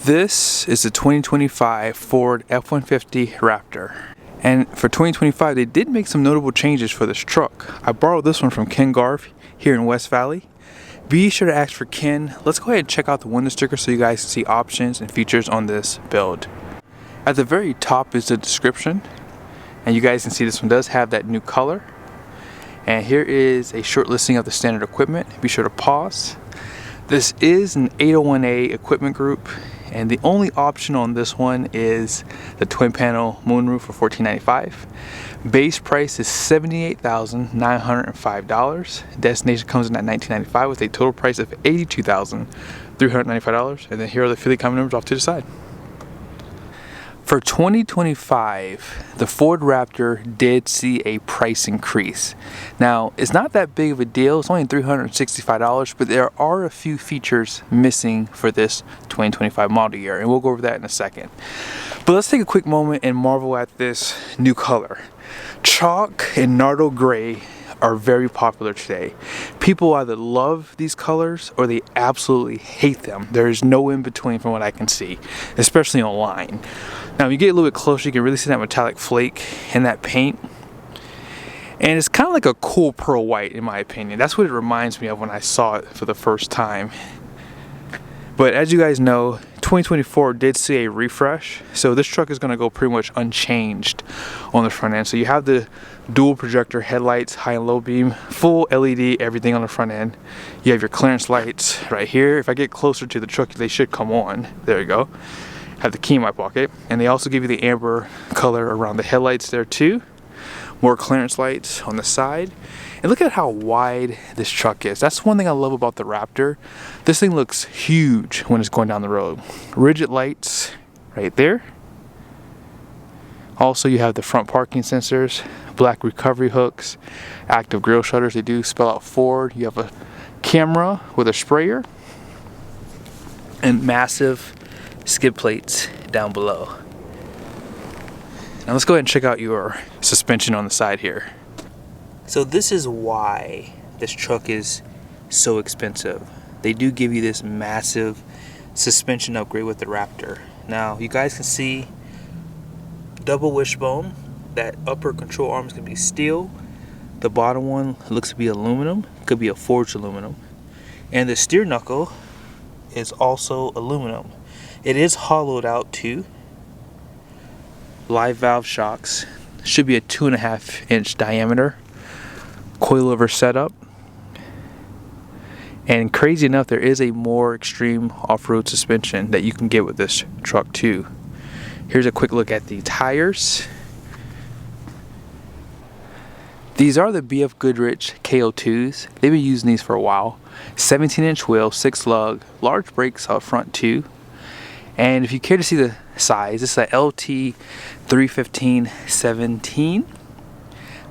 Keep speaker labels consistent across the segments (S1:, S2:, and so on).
S1: This is the 2025 Ford F-150 Raptor. And for 2025, they did make some notable changes for this truck. I borrowed this one from Ken Garf here in West Valley. Be sure to ask for Ken. Let's go ahead and check out the window sticker so you guys can see options and features on this build. At the very top is the description. And you guys can see this one does have that new color. And here is a short listing of the standard equipment. Be sure to pause. This is an 801A equipment group. And the only option on this one is the twin panel moonroof for $1495. Base price is $78,905. Destination comes in at $1995 with a total price of $82,395. And then here are the affiliate company numbers off to the side. For 2025, the Ford Raptor did see a price increase. Now, it's not that big of a deal. It's only $365, but there are a few features missing for this 2025 model year, and we'll go over that in a second. But let's take a quick moment and marvel at this new color. Chalk and Nardo Gray are very popular today. People either love these colors or they absolutely hate them. There is no in between from what I can see, especially online. Now, when you get a little bit closer, you can really see that metallic flake in that paint. And it's kind of like a cool pearl white, in my opinion. That's what it reminds me of when I saw it for the first time. But as you guys know, 2024 did see a refresh, so this truck is going to go pretty much unchanged on the front end. So you have the dual projector headlights, high and low beam, full LED, everything on the front end. You have your clearance lights right here. If I get closer to the truck, they should come on. There you go. Have the key in my pocket, and they also give you the amber color around the headlights there too. More clearance lights on the side. And look at how wide this truck is. That's one thing I love about the Raptor. This thing looks huge when it's going down the road. Rigid lights right there. Also, you have the front parking sensors, black recovery hooks, active grille shutters. They do spell out Ford. You have a camera with a sprayer and massive skid plates down below. Now let's go ahead and check out your suspension on the side here. So this is why this truck is so expensive. They do give you this massive suspension upgrade with the Raptor. Now you guys can see double wishbone. That upper control arm is going to be steel. The bottom one looks to be aluminum. Could be a forged aluminum. And the steer knuckle is also aluminum. It is hollowed out too. Live valve shocks. Should be a 2.5 inch diameter. Coilover setup. And crazy enough, there is a more extreme off-road suspension that you can get with this truck too. Here's a quick look at the tires. These are the BF Goodrich KO2s. They've been using these for a while. 17-inch wheel, 6 lug, large brakes up front too. And if you care to see the size, this is a LT 315/17,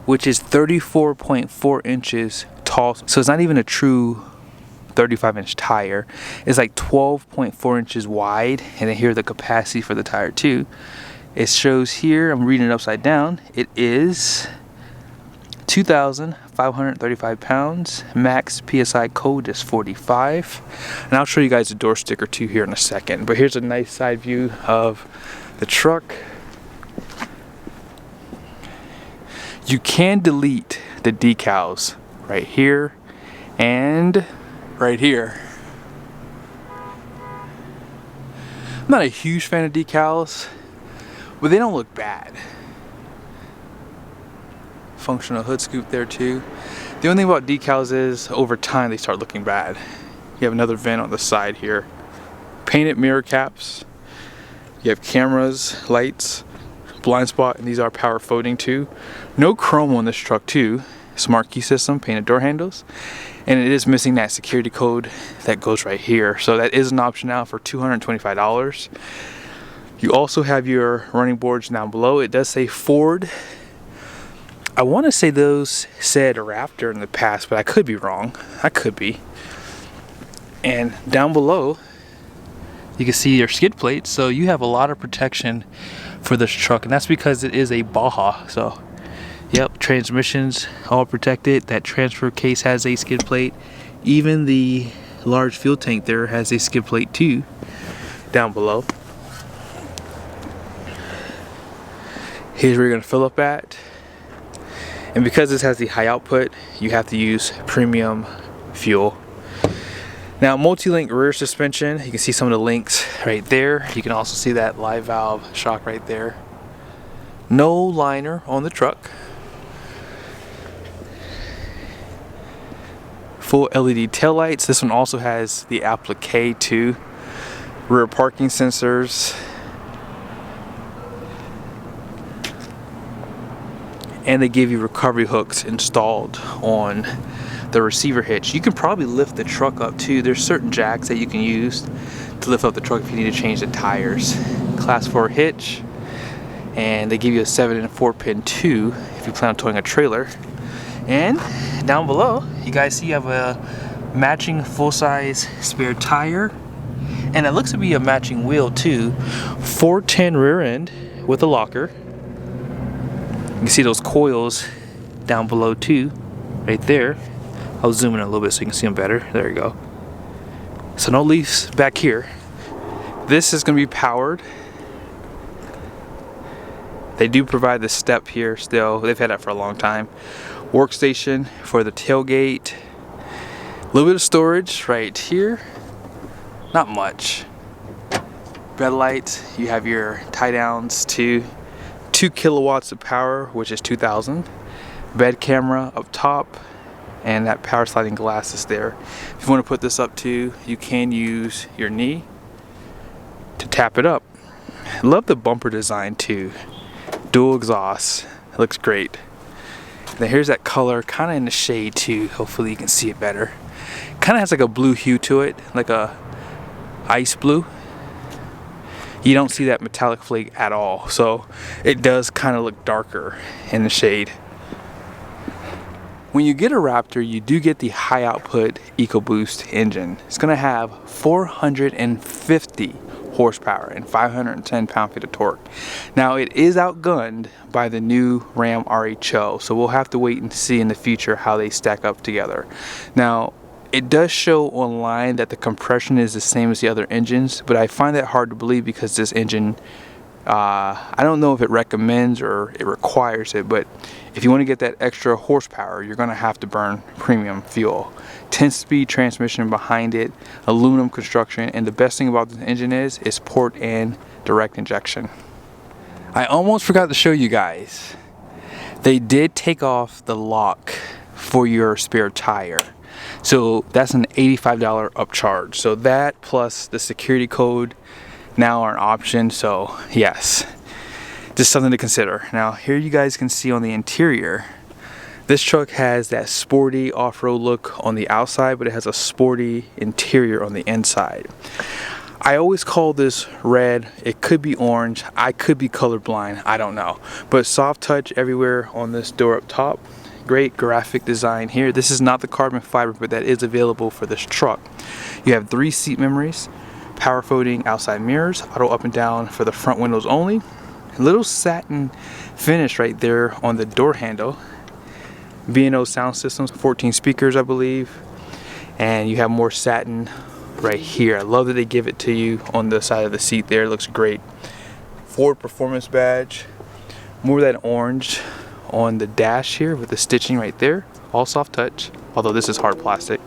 S1: which is 34.4 inches tall. So it's not even a true 35-inch tire. It's like 12.4 inches wide. And then here's the capacity for the tire too. It shows here, I'm reading it upside down, it is 2,535 pounds. Max PSI code is 45. And I'll show you guys the door sticker too here in a second. But here's a nice side view of the truck. You can delete the decals right here and right here. I'm not a huge fan of decals, but they don't look bad. Functional hood scoop there too. The only thing about decals is over time they start looking bad. You have another vent on the side here. Painted mirror caps. You have cameras, lights, blind spot, and these are power folding too. No chrome on this truck too. Smart key system, painted door handles. And it is missing that security code that goes right here. So that is an option now for $225. You also have your running boards down below. It does say Ford. I want to say those said Raptor in the past, but I could be wrong. I could be. And down below, you can see your skid plates. So you have a lot of protection for this truck, and that's because it is a Baja. So, yep, transmissions all protected. That transfer case has a skid plate. Even the large fuel tank there has a skid plate too. down below. Here's where you're gonna fill up at. And because this has the high output, you have to use premium fuel. Now, multi-link rear suspension, you can see some of the links right there. You can also see that live valve shock right there. No liner on the truck. Full LED taillights. This one also has the applique too. Rear parking sensors. And they give you recovery hooks installed on the receiver hitch. You can probably lift the truck up too. There's certain jacks that you can use to lift up the truck if you need to change the tires. Class 4 hitch, and they give you a 7 and a 4 pin too if you plan on towing a trailer. And down below, you guys see you have a matching full-size spare tire, and it looks to be a matching wheel too. 410 rear end with a locker. You can see those coils down below too, right there. I'll zoom in a little bit so you can see them better. There you go. So no leaves back here. This is going to be powered. They do provide the step here still. They've had that for a long time. Workstation for the tailgate. A little bit of storage right here. Not much. Bed lights. You have your tie downs too. 2 kilowatts of power, which is 2,000. Bed camera up top, and that power sliding glass is there. If you want to put this up too, you can use your knee to tap it up. Love the bumper design too. Dual exhaust, it looks great. Now here's that color, kind of in the shade too. Hopefully you can see it better. Kind of has like a blue hue to it, like a ice blue. You don't see that metallic flake at all, so it does kind of look darker in the shade. When you get a Raptor, you do get the high output EcoBoost engine. It's going to have 450 horsepower and 510 pound-feet of torque. Now it is outgunned by the new Ram RHO, so we'll have to wait and see in the future how they stack up together. Now it does show online that the compression is the same as the other engines, but I find that hard to believe because this engine, I don't know if it recommends or it requires it, but if you want to get that extra horsepower, you're going to have to burn premium fuel. 10-speed transmission behind it, aluminum construction, and the best thing about this engine is it's port and direct injection. I almost forgot to show you guys. They did take off the lock for your spare tire. So that's an $85 upcharge. So that plus the security code now are an option. So yes, just something to consider. Now here you guys can see on the interior, this truck has that sporty off-road look on the outside, but it has a sporty interior on the inside. I always call this red. It could be orange. I could be colorblind. I don't know. But soft touch everywhere on this door up top. Great graphic design here. This is not the carbon fiber, but that is available for this truck. You have 3 seat memories, power folding outside mirrors, auto up and down for the front windows only. A little satin finish right there on the door handle. B&O sound systems, 14 speakers I believe, and you have more satin right here. I love that they give it to you on the side of the seat there. It looks great. Ford Performance badge, more of that orange on the dash here with the stitching right there, all soft touch, although this is hard plastic.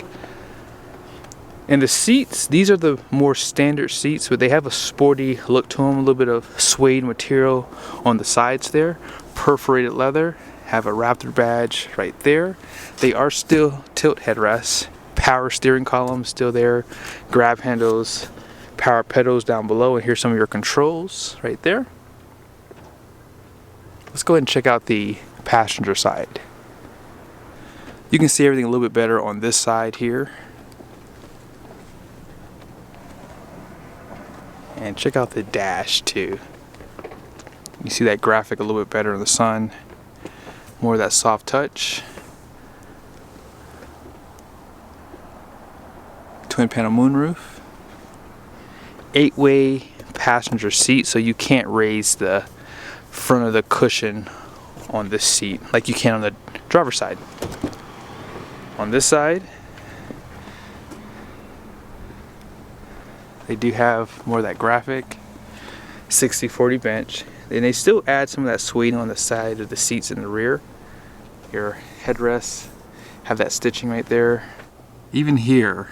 S1: And the seats, these are the more standard seats, but they have a sporty look to them, a little bit of suede material on the sides there, perforated leather, have a Raptor badge right there. They are still tilt headrests, power steering column still there, grab handles, power pedals down below, and here's some of your controls right there. Let's go ahead and check out the passenger side. You can see everything a little bit better on this side here. And check out the dash too. You see that graphic a little bit better in the sun. More of that soft touch. Twin panel moonroof. 8-way passenger seat, so you can't raise the front of the cushion on this seat like you can on the driver's side. On this side, They do have more of that graphic 60/40 bench. And they still add some of that suede on the side of the seats in the rear. Your headrests have that stitching right there. Even here,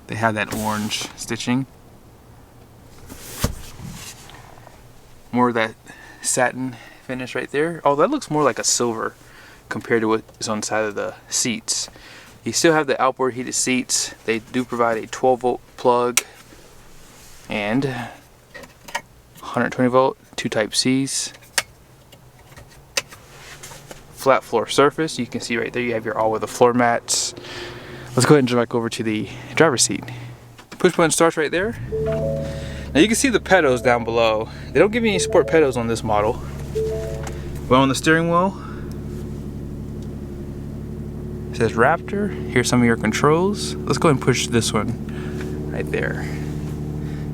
S1: they have that orange stitching. More of that satin finish right there. Oh, that looks more like a silver compared to what is on the side of the seats. You still have the outboard heated seats. They do provide a 12-volt plug and 120 volt, 2 type C's. Flat floor surface. You can see right there you have your all-weather floor mats. Let's go ahead and jump back over to the driver's seat. Push button starts right there. Now you can see the pedals down below. They don't give you any sport pedals on this model. But on the steering wheel, it says Raptor. Here's some of your controls. Let's go ahead and push this one right there.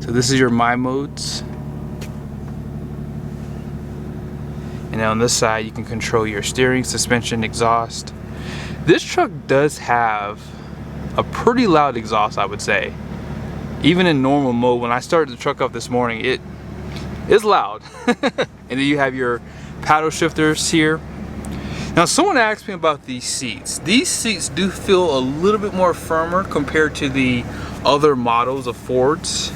S1: So this is your My Modes. And on this side you can control your steering, suspension, exhaust. This truck does have a pretty loud exhaust, I would say. Even in normal mode, when I started the truck up this morning, it is loud. And then you have your paddle shifters here. Now someone asked me about these seats. These seats do feel a little bit more firmer compared to the other models of Fords.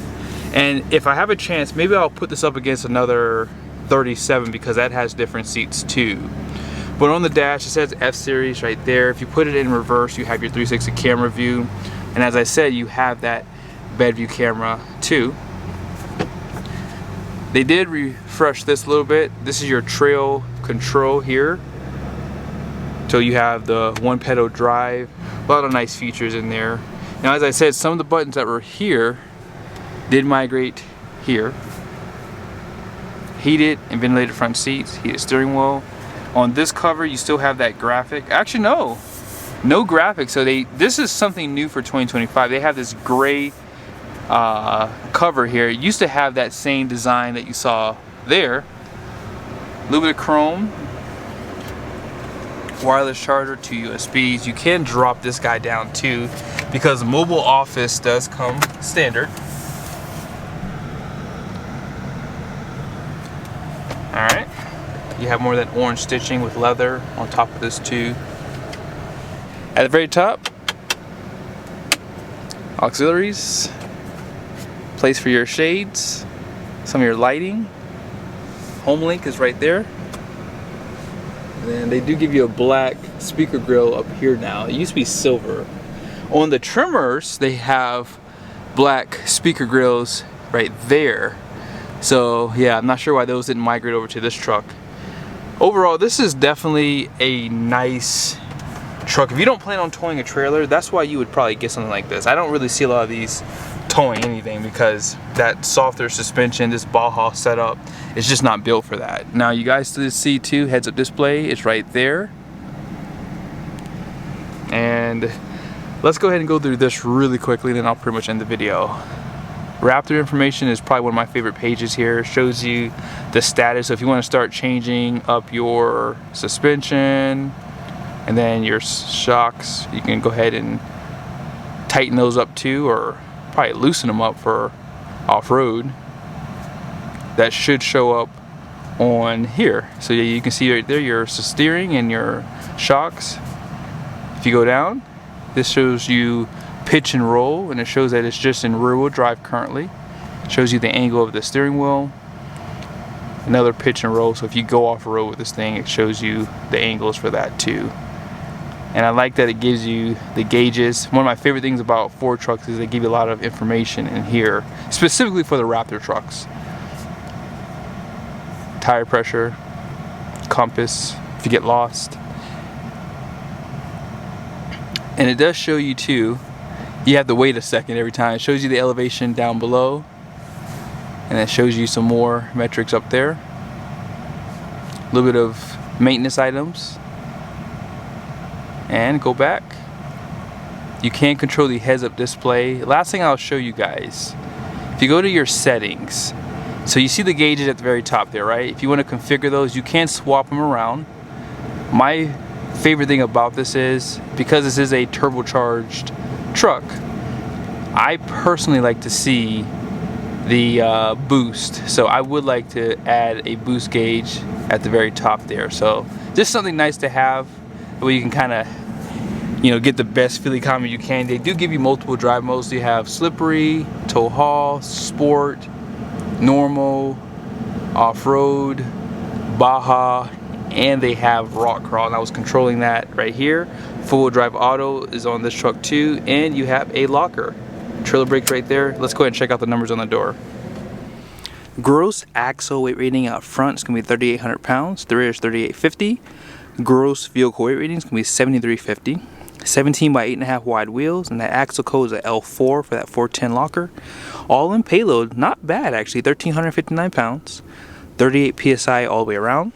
S1: And if I have a chance, maybe I'll put this up against another 37 because that has different seats too. But on the dash it says F series right there. If you put it in reverse, you have your 360 camera view, and as I said, you have that bed view camera too. They did refresh this a little bit. This is your trail control here, so you have the one pedal drive. A lot of nice features in there. Now as I said, some of the buttons that were here did migrate here. Heated and ventilated front seats, heated steering wheel. On this cover you still have that graphic. Actually no graphic. So this is something new for 2025. They have this gray cover here. It used to have that same design that you saw there. A little bit of chrome. Wireless charger, 2 USBs. You can drop this guy down too because mobile office does come standard. Alright, you have more of that orange stitching with leather on top of this too. At the very top, auxiliaries, place for your shades, some of your lighting. Home link is right there. And then they do give you a black speaker grill up here now. It used to be silver. On the trimmers, they have black speaker grills right there. So yeah, I'm not sure why those didn't migrate over to this truck. Overall, this is definitely a nice truck. If you don't plan on towing a trailer, that's why you would probably get something like this. I don't really see a lot of these towing anything because that softer suspension, this Baja setup, is just not built for that. Now you guys see too, heads-up display, it's right there. And let's go ahead and go through this really quickly, then I'll pretty much end the video. Raptor information is probably one of my favorite pages here. It shows you the status. So if you want to start changing up your suspension and then your shocks, you can go ahead and tighten those up too, or probably loosen them up for off-road. That should show up on here. So yeah, you can see right there your steering and your shocks. If you go down, this shows you pitch and roll, and it shows that it's just in rear-wheel drive currently. It shows you the angle of the steering wheel. Another pitch and roll, so if you go off-road with this thing, it shows you the angles for that too. And I like that it gives you the gauges. One of my favorite things about Ford trucks is they give you a lot of information in here, specifically for the Raptor trucks. Tire pressure, compass, if you get lost. And it does show you too, you have to wait a second every time. It shows you the elevation down below, and it shows you some more metrics up there. A little bit of maintenance items. And go back. You can control the heads-up display. Last thing I'll show you guys, if you go to your settings, so you see the gauges at the very top there, right? If you want to configure those, you can swap them around. My favorite thing about this is, because this is a turbocharged truck, I personally like to see the boost. So I would like to add a boost gauge at the very top there. So just something nice to have where you can kind of, you know, get the best fuel economy you can. They do give you multiple drive modes. You have slippery, tow haul, sport, normal, off-road, Baja, and they have rock crawl, and I was controlling that right here. Full drive auto is on this truck too, and you have a locker. Trailer brakes right there. Let's go ahead and check out the numbers on the door. Gross axle weight rating out front is going to be 3,800 pounds. The rear is 3,850. Gross vehicle weight rating is going to be 7,350. 17 by 8.5 wide wheels, and that axle code is a L4 for that 410 locker. All in payload, not bad actually, 1,359 pounds, 38 psi all the way around.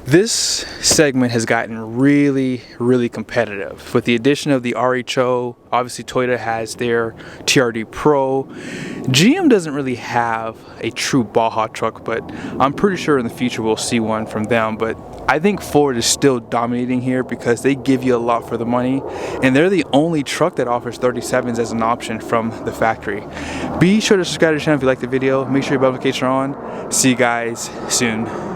S1: This segment has gotten really, really competitive. With the addition of the RHO, obviously Toyota has their TRD Pro. GM doesn't really have a true Baja truck, but I'm pretty sure in the future we'll see one from them. But I think Ford is still dominating here because they give you a lot for the money, and they're the only truck that offers 37s as an option from the factory. Be sure to subscribe to the channel if you like the video. Make sure your notifications are on. See you guys soon.